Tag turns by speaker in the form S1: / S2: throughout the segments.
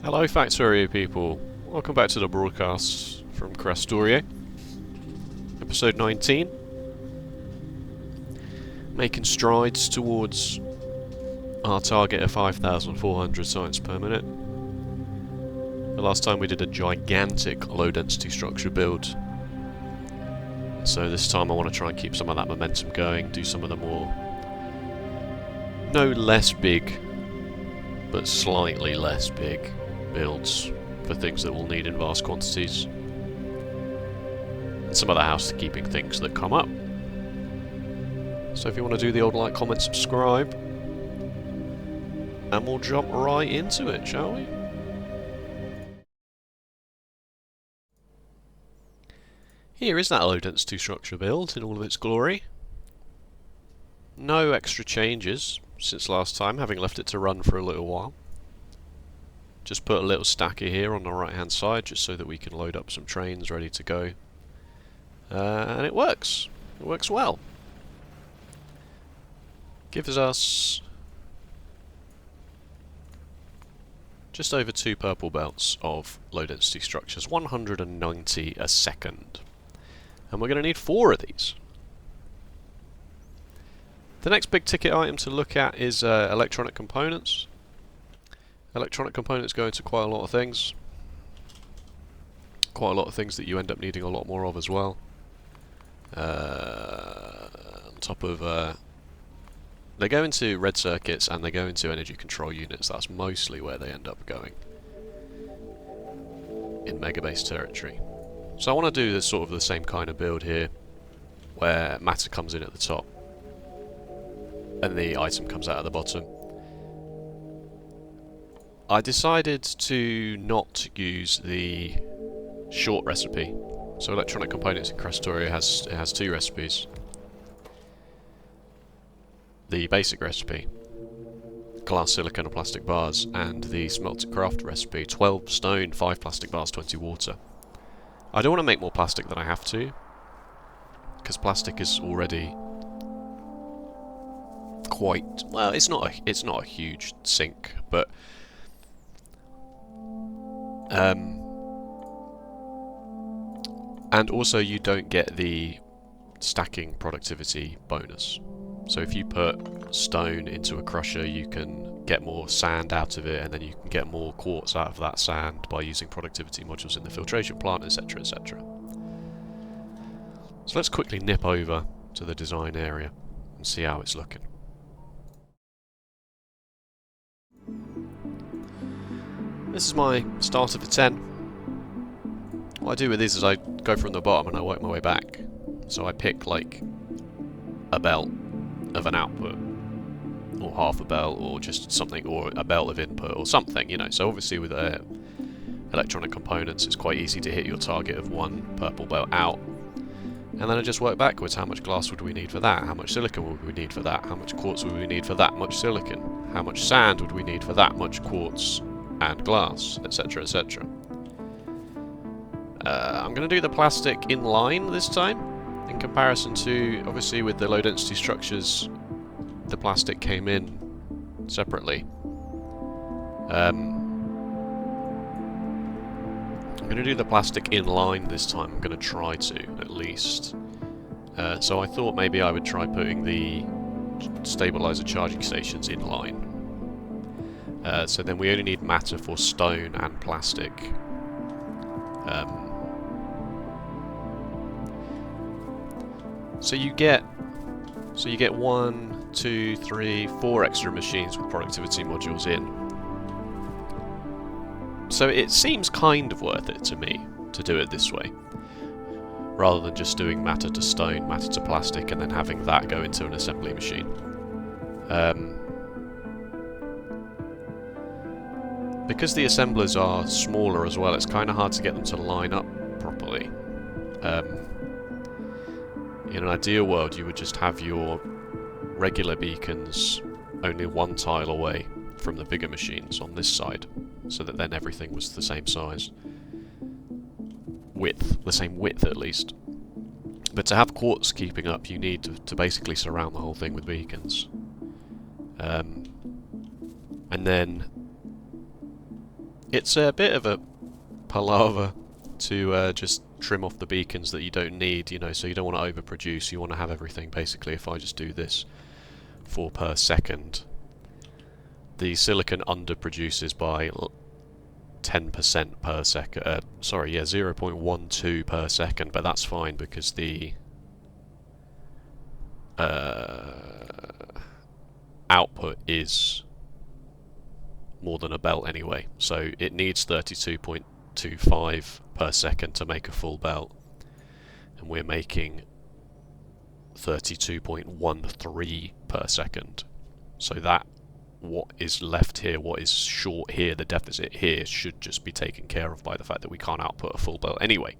S1: Hello Factorio people, welcome back to the broadcast from Krastorio, episode 19, making strides towards our target of 5,400 science per minute. The last time we did a gigantic low density structure build, so this time I want to try and keep some of that momentum going, do some of the more, no less big, but slightly less big builds for things that we'll need in vast quantities, and some of the housekeeping things that come up. So if you want to do the old like, comment, subscribe, and we'll jump right into it, shall we? Here is that low density structure build in all of its glory. No extra changes since last time, having left it to run for a little while. Just put a little stacker here on the right hand side just so that we can load up some trains ready to go. And it works. It works well. Gives us just over 2 purple belts of low density structures, 190 a second. And we're going to need 4 of these. The next big ticket item to look at is electronic components. Electronic components go into quite a lot of things. Quite a lot of things that you end up needing a lot more of as well. On top of... they go into red circuits and they go into energy control units. That's mostly where they end up going in megabase territory. So I want to do this sort of the same kind of build here, where matter comes in at the top and the item comes out at the bottom. I decided to not use the short recipe. So electronic components in Krastorio has 2 recipes. The basic recipe, glass, silicon and plastic bars, and the smelted craft recipe, 12 stone, 5 plastic bars, 20 water. I don't want to make more plastic than I have to, because plastic is already quite, well, it's not a huge sink, but and also you don't get the stacking productivity bonus. So if you put stone into a crusher, you can get more sand out of it, and then you can get more quartz out of that sand by using productivity modules in the filtration plant, etc, etc. So let's quickly nip over to the design area and see how it's looking. This is my start of the 10. What I do with these is I go from the bottom and I work my way back. So I pick like a belt of an output, or half a belt, or just something, or a belt of input, or something, you know. So obviously with electronic components it's quite easy to hit your target of 1 purple belt out. And then I just work backwards. How much glass would we need for that? How much silicon would we need for that? How much quartz would we need for that much silicon? How much sand would we need for that much quartz and glass, etc, etc. I'm going to do the plastic in line this time, in comparison to, obviously with the low density structures, the plastic came in separately. I'm going to do the plastic in line this time. I'm going to try to, at least. So I thought maybe I would try putting the stabilizer charging stations in line. So then we only need matter for stone and plastic. So you get 1, 2, 3, 4 extra machines with productivity modules in. So it seems kind of worth it to me to do it this way, rather than just doing matter to stone, matter to plastic, and then having that go into an assembly machine. Because the assemblers are smaller as well, it's kind of hard to get them to line up properly. In an ideal world, you would just have your regular beacons only 1 tile away from the bigger machines on this side, so that then everything was the same size. The same width at least. But to have quartz keeping up, you need to basically surround the whole thing with beacons. And then It's a bit of a palaver to just trim off the beacons that you don't need, you know, so you don't want to overproduce, you want to have everything. Basically, if I just do this 4 per second, the silicon underproduces by 10% per second, sorry, yeah, 0.12 per second, but that's fine because the output is more than a belt anyway, so it needs 32.25 per second to make a full belt, and we're making 32.13 per second. So that what is left here, what is short here, the deficit here, should just be taken care of by the fact that we can't output a full belt anyway.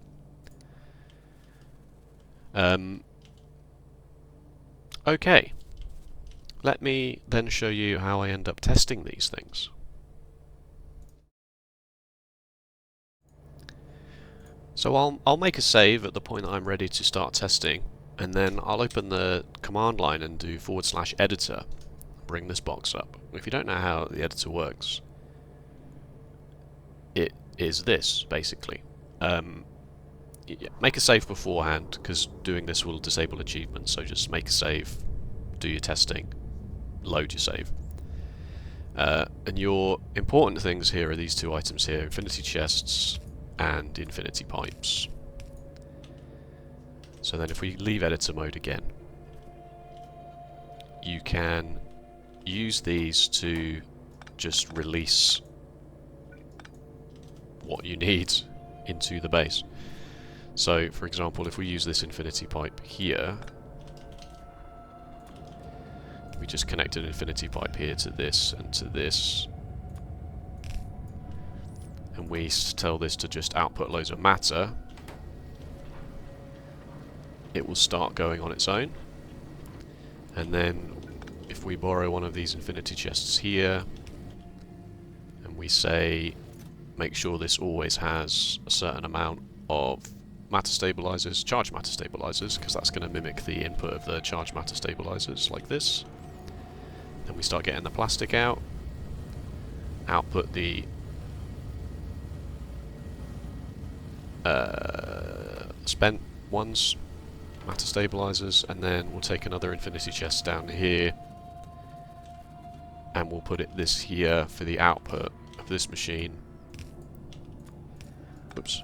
S1: Okay, let me then show you how I end up testing these things. So I'll make a save at the point that I'm ready to start testing, and then I'll open the command line and do /editor, bring this box up. If you don't know how the editor works, it is this, basically. Make a save beforehand, because doing this will disable achievements, so just make a save, do your testing, load your save. And your important things here are these 2 items here, infinity chests and infinity pipes. So then if we leave editor mode again, you can use these to just release what you need into the base. So for example, if we use this infinity pipe here, we just connect an infinity pipe here to this and to this, and we tell this to just output loads of matter, it will start going on its own. And then if we borrow one of these infinity chests here, and we say make sure this always has a certain amount of matter stabilizers, charge matter stabilizers, because that's going to mimic the input of the charge matter stabilizers, like this. Then we start getting the plastic out, output the spent ones, matter stabilizers, and then we'll take another infinity chest down here, and we'll put this here for the output of this machine. Oops.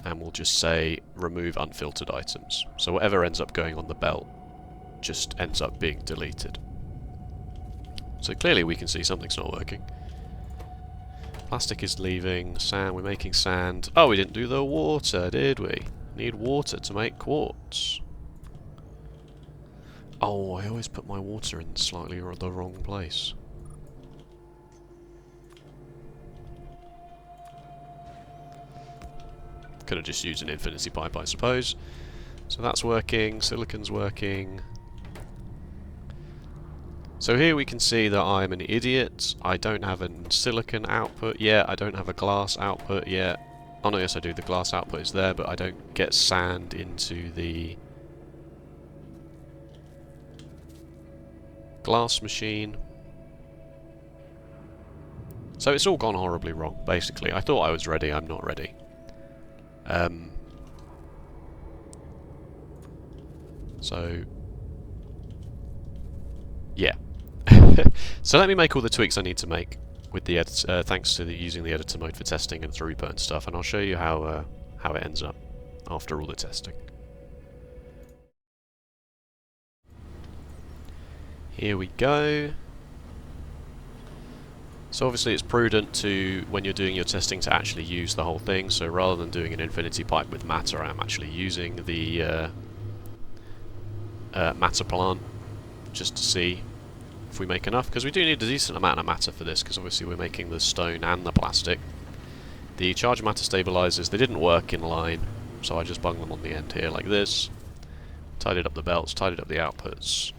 S1: And we'll just say remove unfiltered items. So whatever ends up going on the belt just ends up being deleted. So clearly we can see something's not working. Plastic is leaving, sand, we're making sand. Oh, we didn't do the water, did we? Need water to make quartz. Oh, I always put my water in slightly the wrong place. Could have just used an infinity pipe, I suppose. So that's working, silicon's working. So here we can see that I'm an idiot. I don't have a silicon output yet, I don't have a glass output yet. Oh no, yes I do, the glass output is there, but I don't get sand into the glass machine. So it's all gone horribly wrong, basically. I thought I was ready, I'm not ready. So yeah. So let me make all the tweaks I need to make with the edit, thanks to using the editor mode for testing and throughput and stuff, and I'll show you how it ends up after all the testing. Here we go. So obviously it's prudent to, when you're doing your testing, to actually use the whole thing. So rather than doing an infinity pipe with matter, I'm actually using the matter plant just to see if we make enough, because we do need a decent amount of matter for this, because obviously we're making the stone and the plastic. The charge matter stabilizers, they didn't work in line, so I just bung them on the end here like this. Tidied up the belts, tidied up the outputs.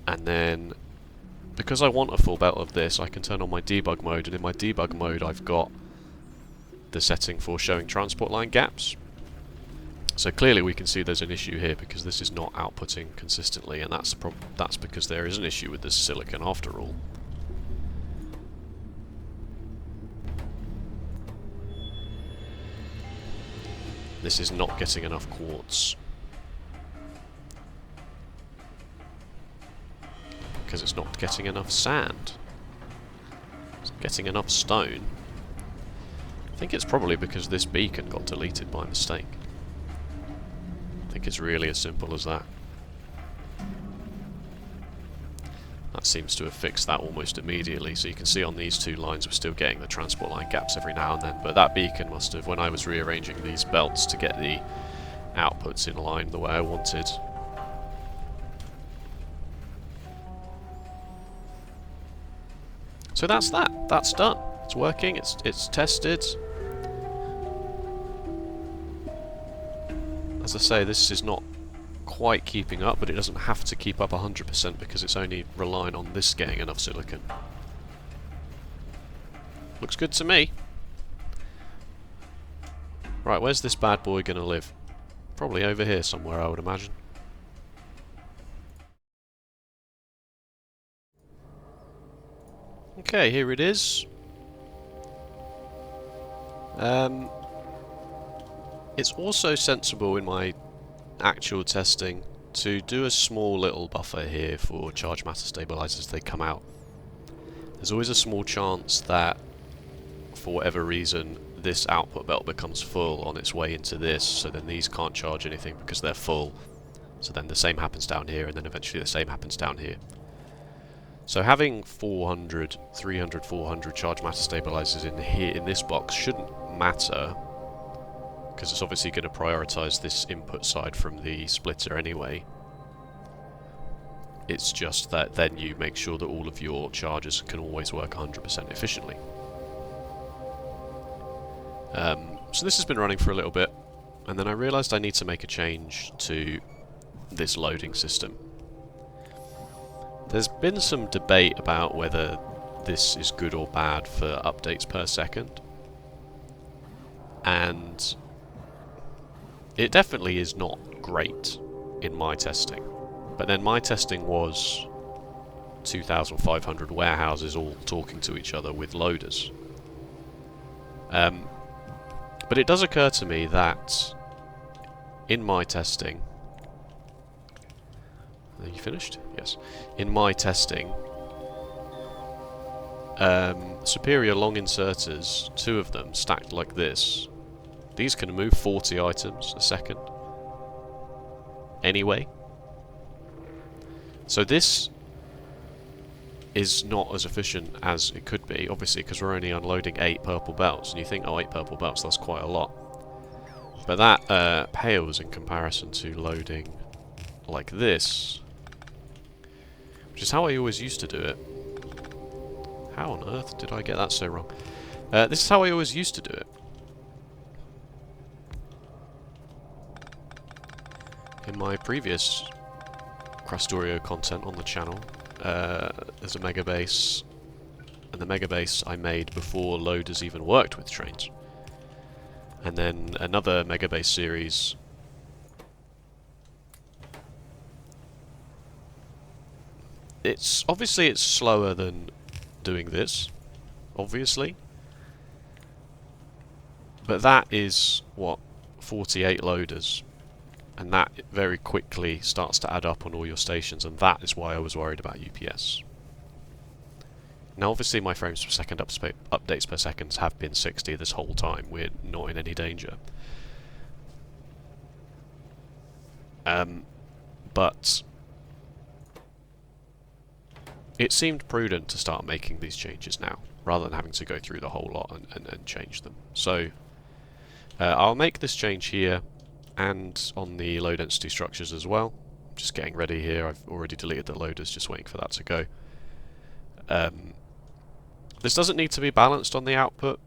S1: And then, because I want a full belt of this, I can turn on my debug mode, and in my debug mode I've got the setting for showing transport line gaps. So clearly we can see there's an issue here because this is not outputting consistently, and that's because there is an issue with this silicon after all. this is not getting enough quartz. Because it's not getting enough sand. It's getting enough stone. I think it's probably because this beacon got deleted by mistake. I think it's really as simple as that. That seems to have fixed that almost immediately, so you can see on these two lines we're still getting the transport line gaps every now and then, but that beacon must have, when I was rearranging these belts to get the outputs in line the way I wanted. So that's that. That's done. It's working, it's tested. As I say, this is not quite keeping up, but it doesn't have to keep up 100% because it's only relying on this getting enough silicon. Looks good to me. Right, where's this bad boy gonna live? Probably over here somewhere, I would imagine. Okay, here it is. It's also sensible in my actual testing to do a small little buffer here for charge matter stabilizers as they come out. There's always a small chance that, for whatever reason, this output belt becomes full on its way into this, so then these can't charge anything because they're full. So then the same happens down here, and then eventually the same happens down here. So having 400, 300, 400 charge matter stabilizers in here in this box shouldn't matter, because it's obviously going to prioritize this input side from the splitter anyway. It's just that then you make sure that all of your chargers can always work 100% efficiently. So this has been running for a little bit, and then I realised I need to make a change to this loading system. There's been some debate about whether this is good or bad for updates per second, and it definitely is not great in my testing. But then my testing was 2,500 warehouses all talking to each other with loaders. But it does occur to me that in my testing... Are you finished? Yes. In my testing, superior long inserters, 2 of them stacked like this, these can move 40 items a second. Anyway. So this is not as efficient as it could be, obviously, because we're only unloading 8 purple belts, and you think, oh, 8 purple belts, that's quite a lot. But that pales in comparison to loading like this, which is how I always used to do it. How on earth did I get that so wrong? This is how I always used to do it. In my previous Krastorio content on the channel, there's a megabase, and the megabase I made before loaders even worked with trains. And then another megabase series it's obviously it's slower than doing this, obviously. But that is what, 48 loaders. And that very quickly starts to add up on all your stations, and that is why I was worried about UPS. Now obviously my frames per second updates per second have been 60 this whole time. We're not in any danger. But it seemed prudent to start making these changes now, rather than having to go through the whole lot and change them. So I'll make this change here, and on the low density structures as well. I'm just getting ready here. I've already deleted the loaders, just waiting for that to go. This doesn't need to be balanced on the output.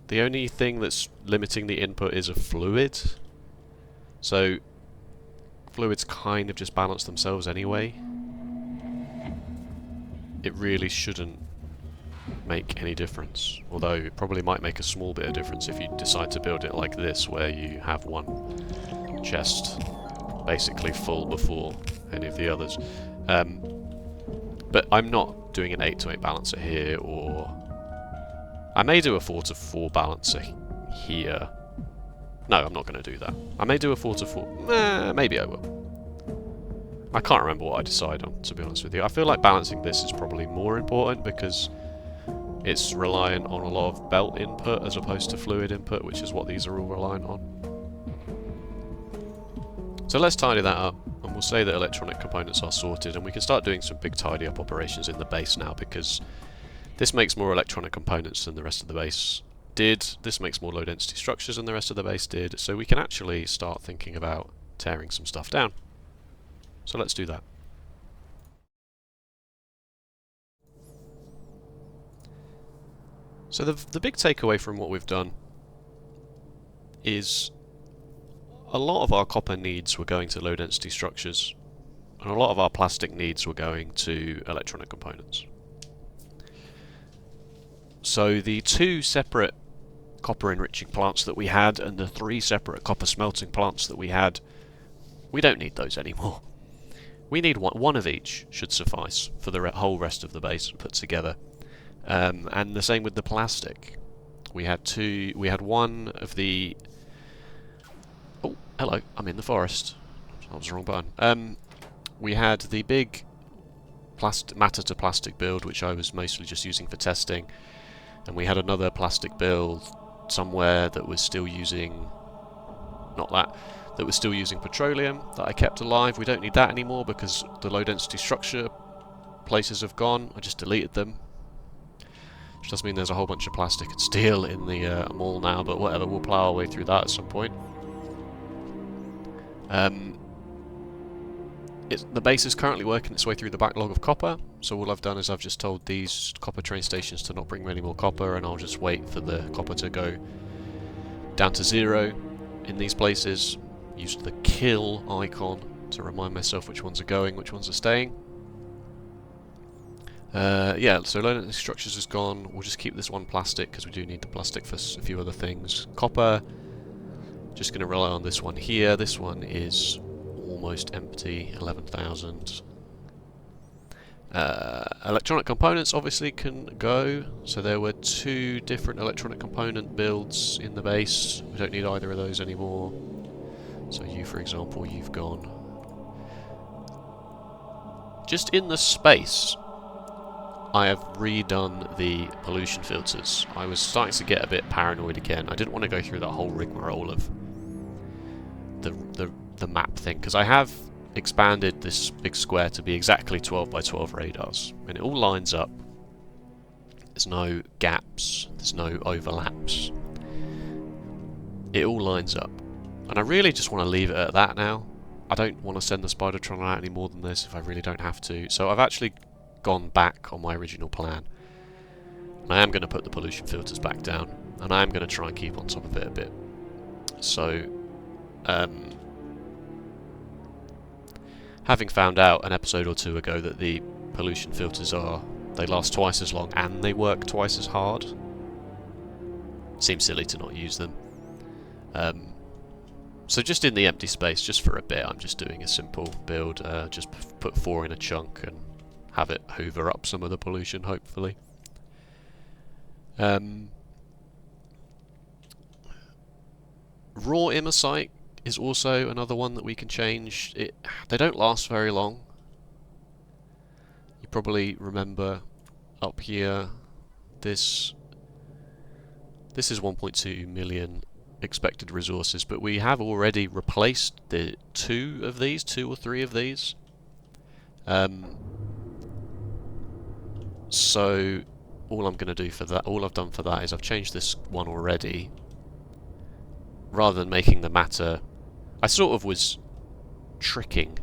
S1: The only thing that's limiting the input is a fluid. So fluids kind of just balance themselves anyway. It really shouldn't make any difference, although it probably might make a small bit of difference if you decide to build it like this, where you have one chest basically full before any of the others. But I'm not doing an 8 to 8 balancer here, or I may do a 4 to 4 balancer here, No, I'm not going to do that. I may do a 4 to 4. Maybe I will. I can't remember what I decide on, to be honest with you. I feel like balancing this is probably more important because it's reliant on a lot of belt input as opposed to fluid input, which is what these are all reliant on. So let's tidy that up, and we'll say that electronic components are sorted, and we can start doing some big tidy up operations in the base now, because this makes more electronic components than the rest of the base did. This makes more low density structures than the rest of the base did, so we can actually start thinking about tearing some stuff down. So let's do that. So the big takeaway from what we've done is a lot of our copper needs were going to low density structures, and a lot of our plastic needs were going to electronic components. So the 2 separate copper enriching plants that we had and the 3 separate copper smelting plants that we had, we don't need those anymore. We need one of each should suffice for the whole rest of the base put together. And the same with the plastic. We had one of the... Oh, hello, I'm in the forest. That was the wrong button. We had the big matter to plastic build, which I was mostly just using for testing. And we had another plastic build somewhere that was still using... that was still using petroleum that I kept alive. We don't need that anymore because the low density structure places have gone. I just deleted them. Which does mean there's a whole bunch of plastic and steel in the mall now, but whatever, we'll plough our way through that at some point. The base is currently working its way through the backlog of copper, so all I've done is I've just told these copper train stations to not bring me any more copper, and I'll just wait for the copper to go down to 0 in these places. Used the kill icon to remind myself which ones are going, which ones are staying. Yeah, so low density structures is gone. We'll just keep this one plastic because we do need the plastic for a few other things. Copper, just going to rely on this one here. This one is almost empty, 11,000. Electronic components obviously can go. So there were 2 different electronic component builds in the base. We don't need either of those anymore. So you, for example, you've gone. Just in the space, I have redone the pollution filters. I was starting to get a bit paranoid again. I didn't want to go through that whole rigmarole of the map thing, because I have expanded this big square to be exactly 12 by 12 radars, and it all lines up. There's no gaps, there's no overlaps. It all lines up. And I really just want to leave it at that now. I don't want to send the Spidertron out any more than this if I really don't have to. So I've actually gone back on my original plan. And I am going to put the pollution filters back down, and I am going to try and keep on top of it a bit. So, having found out an episode or 2 ago that the pollution filters they last twice as long and they work twice as hard, seems silly to not use them. So just in the empty space, just for a bit, I'm just doing a simple build, just put 4 in a chunk and have it hoover up some of the pollution, hopefully. Raw immosite is also another one that we can change. They don't last very long. You probably remember up here, this is 1.2 million expected resources, but we have already replaced the 2 or 3 of these. So all I'm going to do for that, all I've done for that is I've changed this one already. Rather than making the matter, I sort of was tricking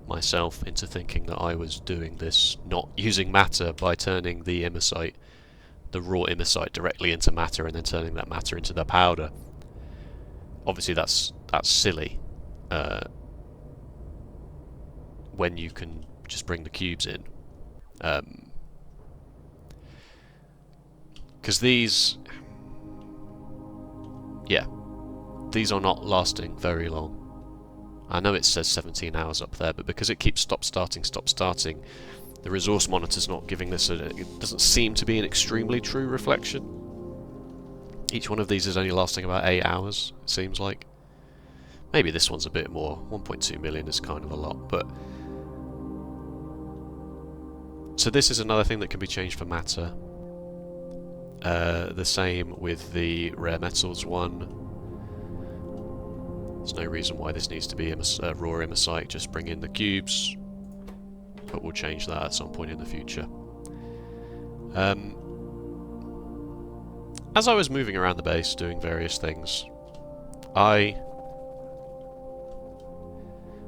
S1: myself into thinking that I was doing this not using matter by turning the immosite, the raw immosite, directly into matter and then turning that matter into the powder. Obviously that's silly when you can just bring the cubes in. Because these are not lasting very long. I know it says 17 hours up there, but because it keeps stop starting, the resource monitor's not giving this it doesn't seem to be an extremely true reflection. Each one of these is only lasting about 8 hours, it seems like. Maybe this one's a bit more. 1.2 million is kind of a lot, but... So this is another thing that can be changed for matter. The same with the rare metals one. There's no reason why this needs to be raw imersite, just bring in the cubes. But we'll change that at some point in the future. As I was moving around the base doing various things, I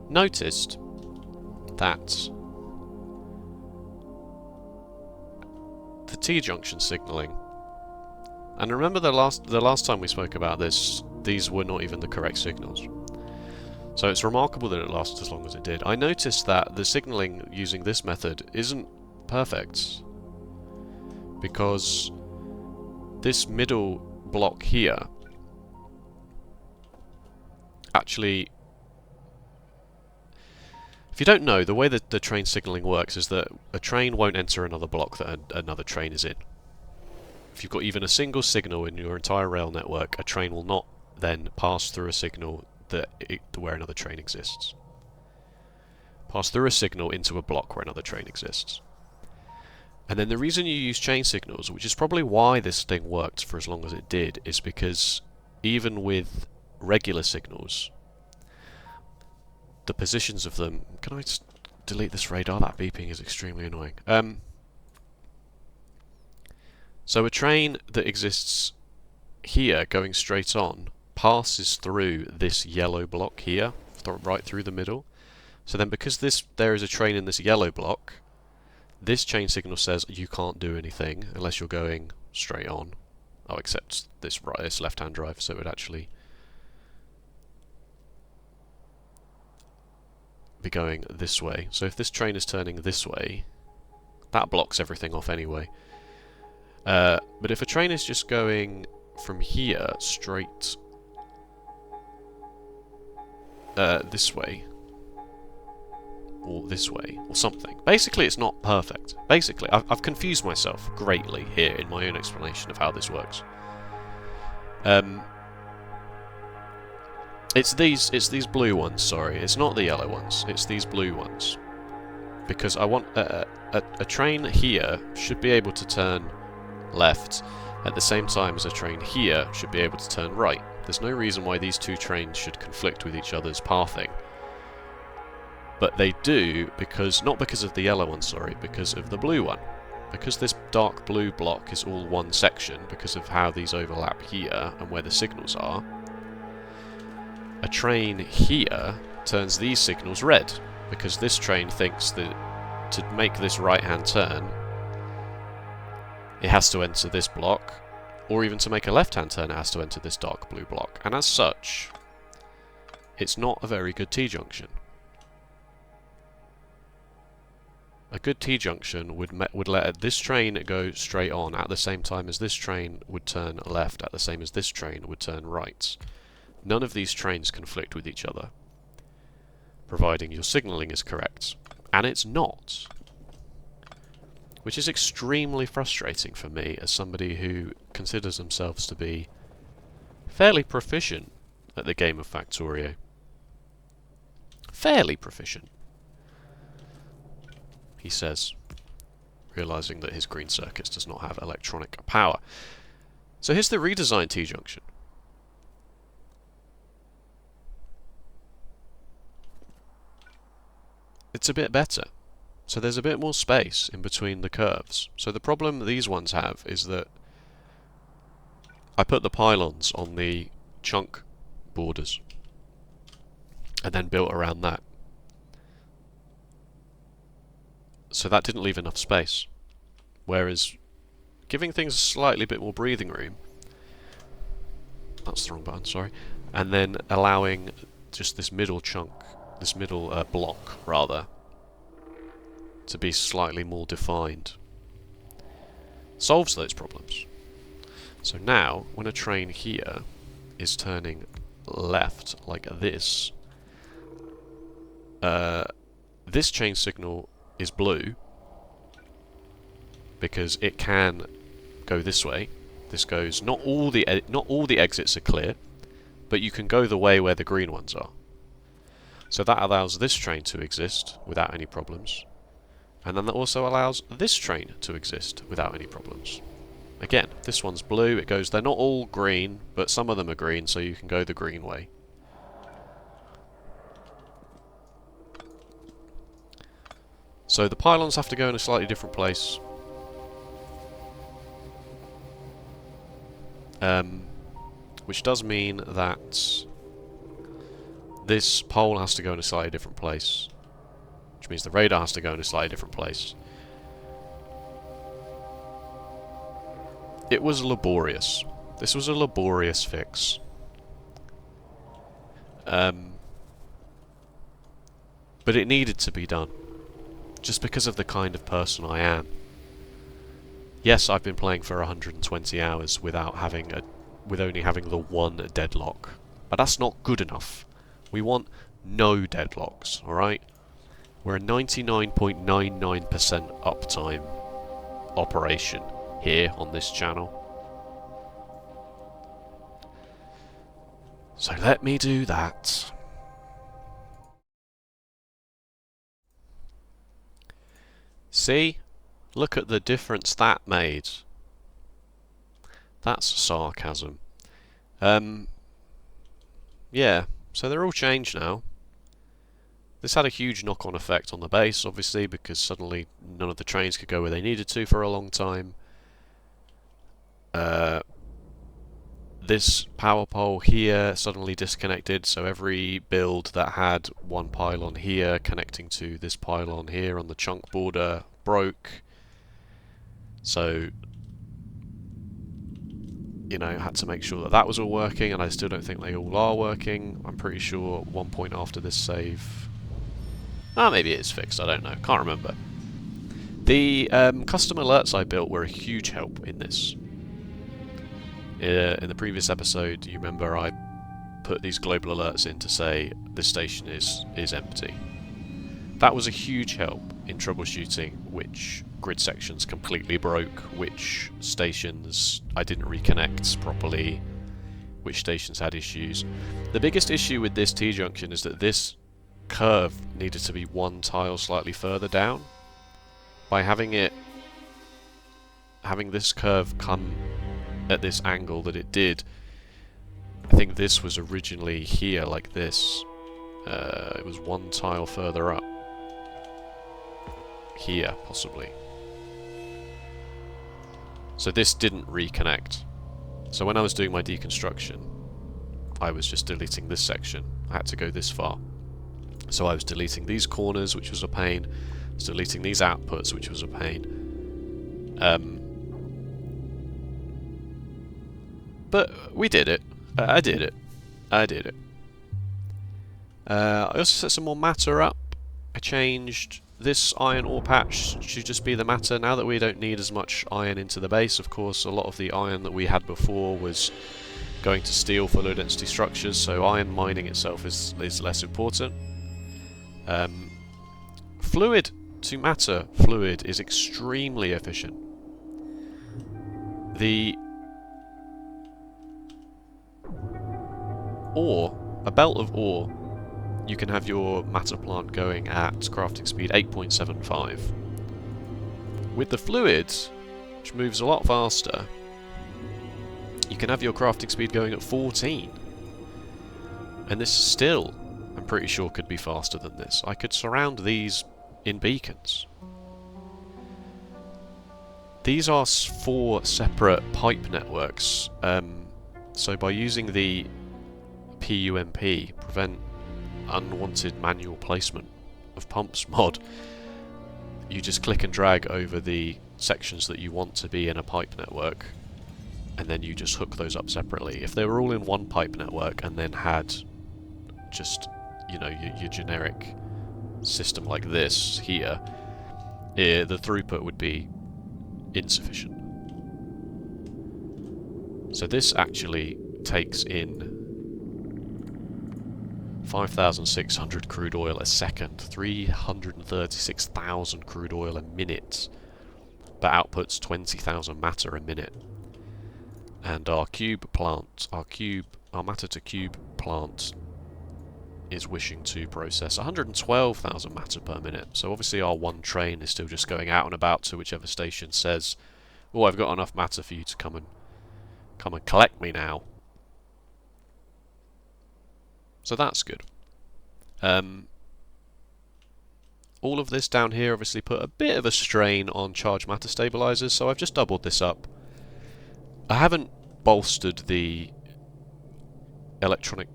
S1: noticed that the T-junction signalling, and remember the last time we spoke about this, these were not even the correct signals. So it's remarkable that it lasted as long as it did. I noticed that the signalling using this method isn't perfect, because this middle block here actually, if you don't know, the way that the train signalling works is that a train won't enter another block that another train is in. If you've got even a single signal in your entire rail network, a train will not then pass through a signal where another train exists. Pass through a signal into a block where another train exists. And then the reason you use chain signals, which is probably why this thing worked for as long as it did, is because even with regular signals, the positions of them... Can I just delete this radar? That beeping is extremely annoying. So a train that exists here, going straight on, passes through this yellow block here, right through the middle. So then because there is a train in this yellow block, this chain signal says you can't do anything unless you're going straight on. Oh, except this left-hand drive, so it would actually be going this way. So if this train is turning this way, that blocks everything off anyway. But if a train is just going from here straight this way, or this way, or something. Basically, it's not perfect. Basically, I've confused myself greatly here in my own explanation of how this works. It's these blue ones, sorry. It's not the yellow ones. It's these blue ones. Because I want a train here should be able to turn left at the same time as a train here should be able to turn right. There's no reason why these two trains should conflict with each other's pathing. But they do, not because of the yellow one, sorry, because of the blue one. Because this dark blue block is all one section, because of how these overlap here and where the signals are, a train here turns these signals red, because this train thinks that to make this right-hand turn, it has to enter this block, or even to make a left-hand turn it has to enter this dark blue block. And as such, it's not a very good T-junction. A good T-junction would let this train go straight on at the same time as this train would turn left, at the same as this train would turn right. None of these trains conflict with each other, providing your signalling is correct. And it's not. Which is extremely frustrating for me as somebody who considers themselves to be fairly proficient at the game of Factorio. Fairly proficient, he says, realising that his green circuits does not have electronic power. So here's the redesigned T-junction. It's a bit better. So there's a bit more space in between the curves. So the problem these ones have is that I put the pylons on the chunk borders and then built around that. So that didn't leave enough space. Whereas giving things a slightly bit more breathing room, that's the wrong button, sorry, and then allowing just this middle chunk, this middle block rather, to be slightly more defined, solves those problems. So now, when a train here is turning left like this, this chain signal is blue because it can go this way. This goes, not all the exits are clear, but you can go the way where the green ones are. So that allows this train to exist without any problems. And then that also allows this train to exist without any problems. Again, this one's blue, it goes, they're not all green, but some of them are green, so you can go the green way. So the pylons have to go in a slightly different place. Which does mean that this pole has to go in a slightly different place. Which means the radar has to go in a slightly different place. It was laborious. This was a laborious fix. But it needed to be done. Just because of the kind of person I am. Yes, I've been playing for 120 hours without having with only having the one deadlock. But that's not good enough. We want no deadlocks, alright? We're a 99.99% uptime operation here on this channel. So let me do that. See? Look at the difference that made. That's sarcasm. Yeah, so they're all changed now. This had a huge knock-on effect on the base, obviously, because suddenly none of the trains could go where they needed to for a long time. This power pole here suddenly disconnected, so every build that had one pylon here connecting to this pylon here on the chunk border broke. So, you know, had to make sure that that was all working, and I still don't think they all are working. I'm pretty sure at one point after this save... Ah, maybe it is fixed, I don't know, can't remember. The custom alerts I built were a huge help in this. In the previous episode, you remember I put these global alerts in to say this station is empty. That was a huge help in troubleshooting which grid sections completely broke, which stations I didn't reconnect properly, which stations had issues. The biggest issue with this T-junction is that this curve needed to be one tile slightly further down. By having this curve come at this angle that it did, I think this was originally here like this. It was one tile further up. Here, possibly. So this didn't reconnect. So when I was doing my deconstruction, I was just deleting this section. I had to go this far. So I was deleting these corners, which was a pain. I was deleting these outputs, which was a pain. But we did it. I did it. I did it. I also set some more matter up. I changed this iron ore patch to just be the matter. Now that we don't need as much iron into the base, of course, a lot of the iron that we had before was going to steel for low density structures, so iron mining itself is less important. Fluid to matter fluid is extremely efficient. The ore, a belt of ore, you can have your matter plant going at crafting speed 8.75. With the fluids, which moves a lot faster, you can have your crafting speed going at 14. And this still, I'm pretty sure, could be faster than this. I could surround these in beacons. These are 4 separate pipe networks, so by using the PUMP, prevent unwanted manual placement of pumps mod, you just click and drag over the sections that you want to be in a pipe network, and then you just hook those up separately. If they were all in one pipe network and then had just, you know, your generic system like this here, the throughput would be insufficient. So this actually takes in 5,600 crude oil a second, 336,000 crude oil a minute, but outputs 20,000 matter a minute. And our cube plant, our cube our matter to cube plant is wishing to process 112,000 matter per minute. So obviously our one train is still just going out and about to whichever station says, "Oh, I've got enough matter for you to come and collect me now." So that's good. All of this down here obviously put a bit of a strain on charge matter stabilizers, so I've just doubled this up. I haven't bolstered the electronic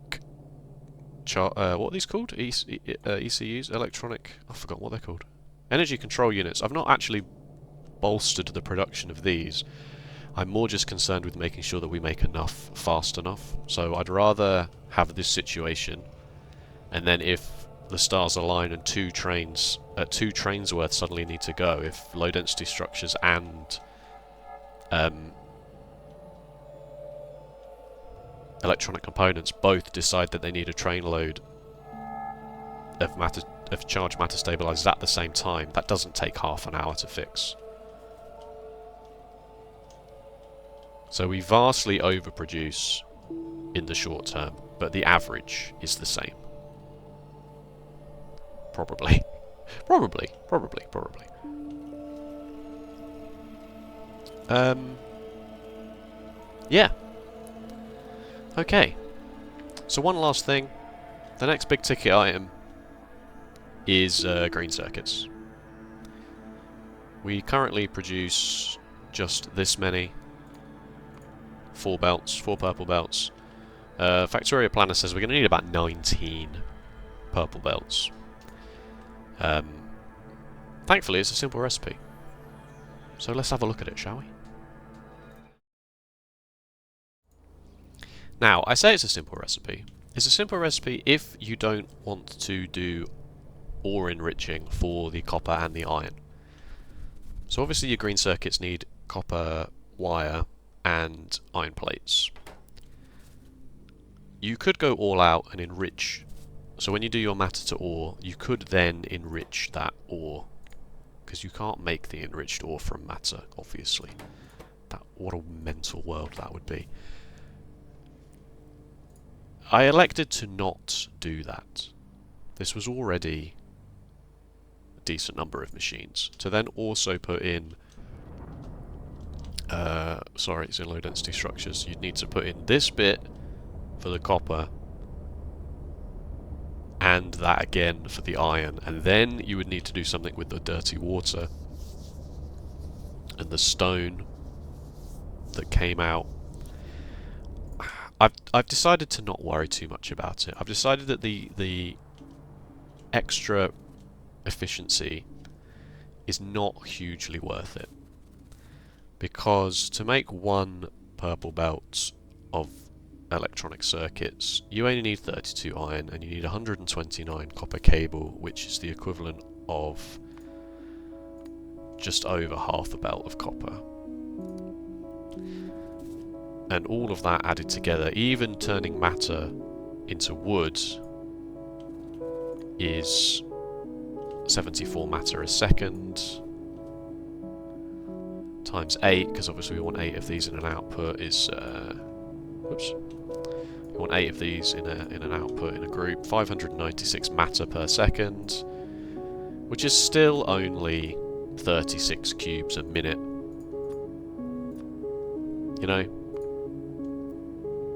S1: what are these called? ECUs? Electronic... I forgot what they're called. Energy control units. I've not actually bolstered the production of these. I'm more just concerned with making sure that we make enough fast enough. So I'd rather have this situation, and then if the stars align and two trains worth suddenly need to go, if low density structures and electronic components both decide that they need a train load of charge matter stabilizers at the same time, that doesn't take half an hour to fix. So we vastly overproduce in the short term, but the average is the same. Probably. Probably. Yeah. Okay. So one last thing. The next big ticket item is green circuits. We currently produce just this many. 4 purple belts. Factorio Planner says we're going to need about 19 purple belts. Thankfully, it's a simple recipe. So let's have a look at it, shall we? Now, I say it's a simple recipe. It's a simple recipe if you don't want to do ore enriching for the copper and the iron. So obviously your green circuits need copper wire and iron plates. You could go all out and enrich. So when you do your matter to ore, you could then enrich that ore, because you can't make the enriched ore from matter, obviously. What a mental world that would be. I elected to not do that. This was already a decent number of machines. To then also put in... sorry, it's in low density structures. You'd need to put in this bit for the copper, and that again for the iron, and then you would need to do something with the dirty water and the stone that came out. I've decided to not worry too much about it. I've decided that the extra efficiency is not hugely worth it, because to make one purple belt of electronic circuits, you only need 32 iron and you need 129 copper cable, which is the equivalent of just over half a belt of copper. And all of that added together, even turning matter into wood, is 74 matter a second times 8, because obviously we want 8 of these in an output, is whoops. We want 8 of these in an output in a group. 596 matter per second, which is still only 36 cubes a minute. You know,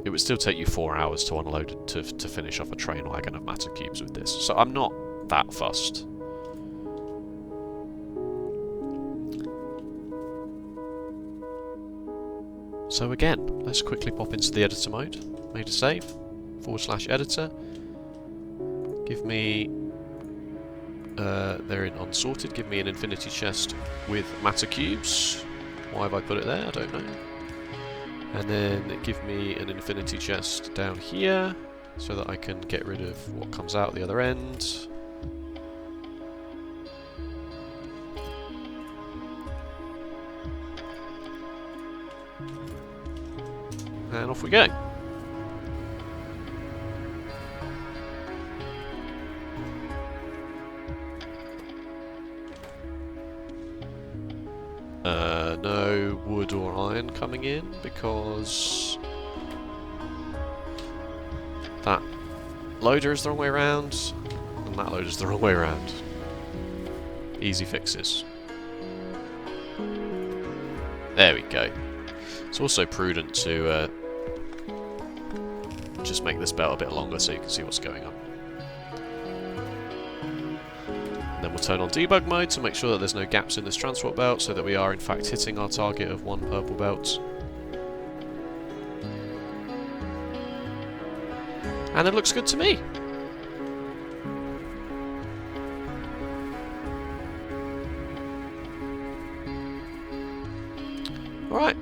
S1: it would still take you 4 hours to unload it to finish off a train wagon of matter cubes with this. So I'm not that fussed. So again, let's quickly pop into the editor mode. Made a save. /editor. Give me... they're in unsorted. Give me an infinity chest with matter cubes. Why have I put it there? I don't know. And then give me an infinity chest down here, so that I can get rid of what comes out the other end. And off we go. No wood or iron coming in, because That loader is the wrong way around, and that loader is the wrong way around. Easy fixes. There we go. It's also prudent to just make this belt a bit longer so you can see what's going on. And then we'll turn on debug mode to make sure that there's no gaps in this transport belt so that we are in fact hitting our target of 1 purple belt. And it looks good to me. Alright.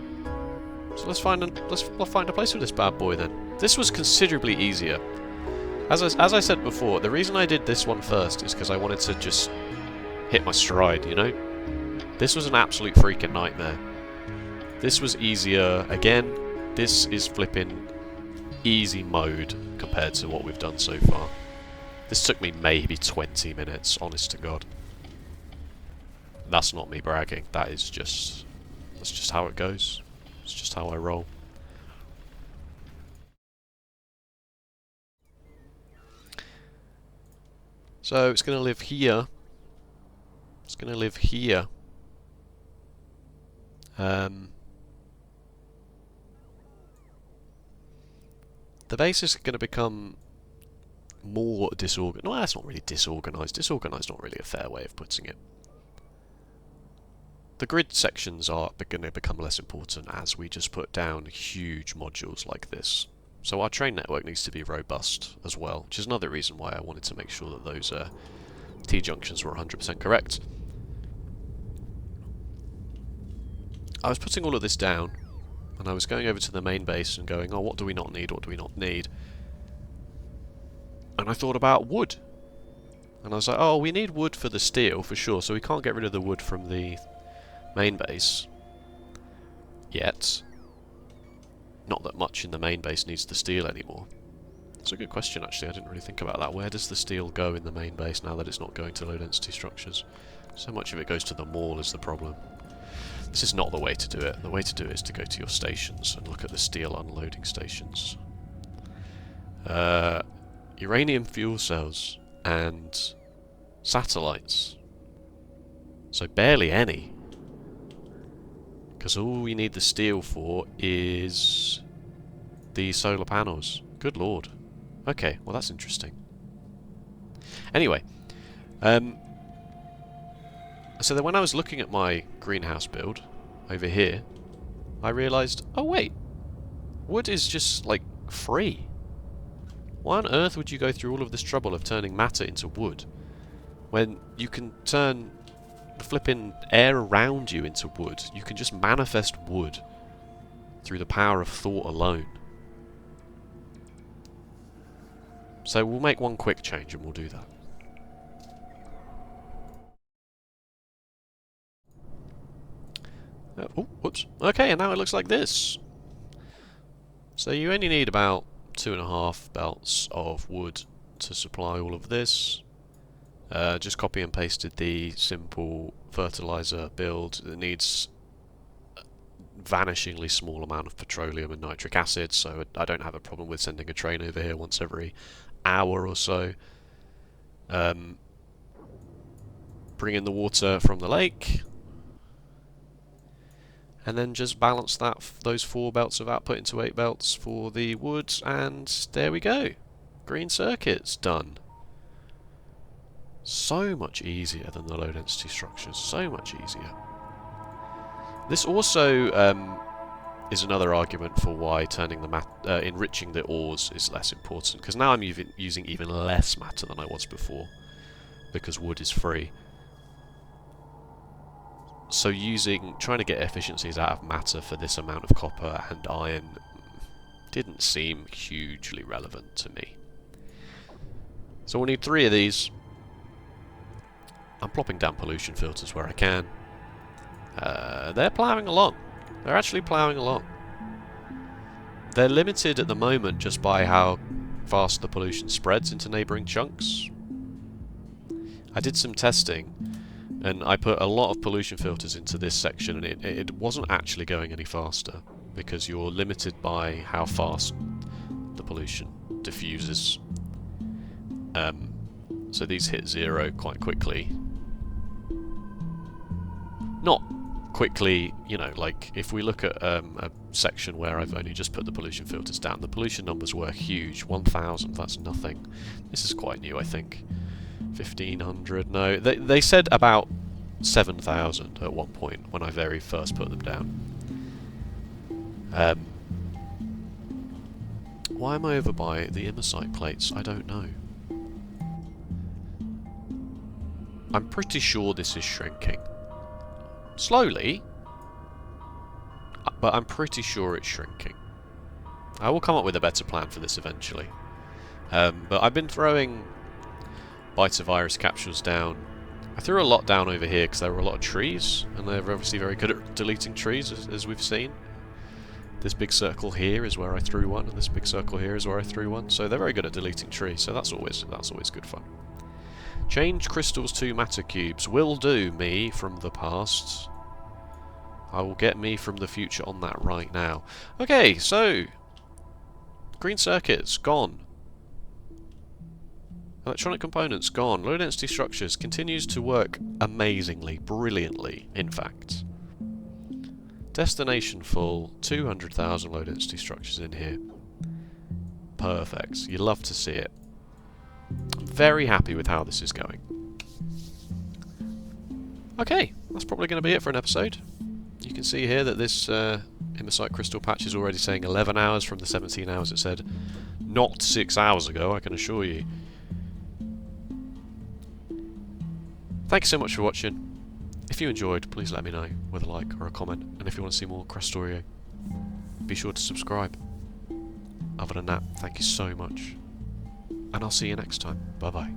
S1: So let's find a place for this bad boy then. This was considerably easier. As I said before, the reason I did this one first is because I wanted to just hit my stride, you know? This was an absolute freaking nightmare. This was easier. Again, this is flipping easy mode compared to what we've done so far. This took me maybe 20 minutes, honest to God. That's not me bragging. That's just how it goes. It's just how I roll. So it's going to live here. It's going to live here. The base is going to become more disorganized. No, that's not really disorganized. Disorganized is not really a fair way of putting it. The grid sections are going to become less important as we just put down huge modules like this. So our train network needs to be robust as well, which is another reason why I wanted to make sure that those T-junctions were 100% correct. I was putting all of this down, and I was going over to the main base and going, oh, what do we not need, what do we not need? And I thought about wood. And I was like, oh, we need wood for the steel, for sure, so we can't get rid of the wood from the main base yet. Not that much in the main base needs the steel anymore. It's a good question, actually. I didn't really think about that. Where does the steel go in the main base now that it's not going to low density structures? So much of it goes to the mall is the problem. This is not the way to do it. The way to do it is to go to your stations and look at the steel unloading stations. Uranium fuel cells and satellites. So barely any. Because all we need the steel for is the solar panels. Good lord. Okay, well that's interesting. Anyway, so then when I was looking at my greenhouse build over here, I realised, oh wait, wood is just like free. Why on earth would you go through all of this trouble of turning matter into wood when you can turn the flipping air around you into wood? You can just manifest wood through the power of thought alone. So we'll make one quick change and we'll do that. Oh, whoops. Okay, and now it looks like this. So you only need about 2.5 belts of wood to supply all of this. Just copy and pasted the simple fertilizer build that needs a vanishingly small amount of petroleum and nitric acid, so I don't have a problem with sending a train over here once every hour or so. Bring in the water from the lake, and then just balance those 4 belts of output into 8 belts for the wood, and there we go. Green circuits done. So much easier than the low density structures, so much easier. This also is another argument for why turning the enriching the ores is less important, because now I'm using even less matter than I was before, because wood is free. So trying to get efficiencies out of matter for this amount of copper and iron didn't seem hugely relevant to me. So we'll need 3 of these. I'm plopping down pollution filters where I can. They're ploughing along. They're actually ploughing along. They're limited at the moment just by how fast the pollution spreads into neighbouring chunks. I did some testing, and I put a lot of pollution filters into this section, and it wasn't actually going any faster, because you're limited by how fast the pollution diffusers. So these hit 0 quite quickly. Not quickly, you know, like if we look at a section where I've only just put the pollution filters down, the pollution numbers were huge. 1,000, that's nothing. This is quite new, I think. 1,500, no. They said about 7,000 at one point when I very first put them down. Why am I over by the immersite plates? I don't know. I'm pretty sure this is shrinking. Slowly, but I'm pretty sure it's shrinking. I will come up with a better plan for this eventually. But I've been throwing bites of iris capsules down. I threw a lot down over here because there were a lot of trees, and they're obviously very good at deleting trees, as we've seen. This big circle here is where I threw one, and this big circle here is where I threw one. So they're very good at deleting trees, so that's always good fun. Change crystals to matter cubes. Will do, me from the past. I will get me from the future on that right now. Okay, so green circuits, gone. Electronic components, gone. Low density structures continues to work amazingly, brilliantly, in fact. Destination full, 200,000 low density structures in here. Perfect. You love to see it. I'm very happy with how this is going. Okay, that's probably going to be it for an episode. You can see here that this immersite crystal patch is already saying 11 hours from the 17 hours it said not 6 hours ago, I can assure you. Thank you so much for watching. If you enjoyed, please let me know with a like or a comment, and if you want to see more Krastorio, be sure to subscribe. Other than that, thank you so much, and I'll see you next time. Bye bye.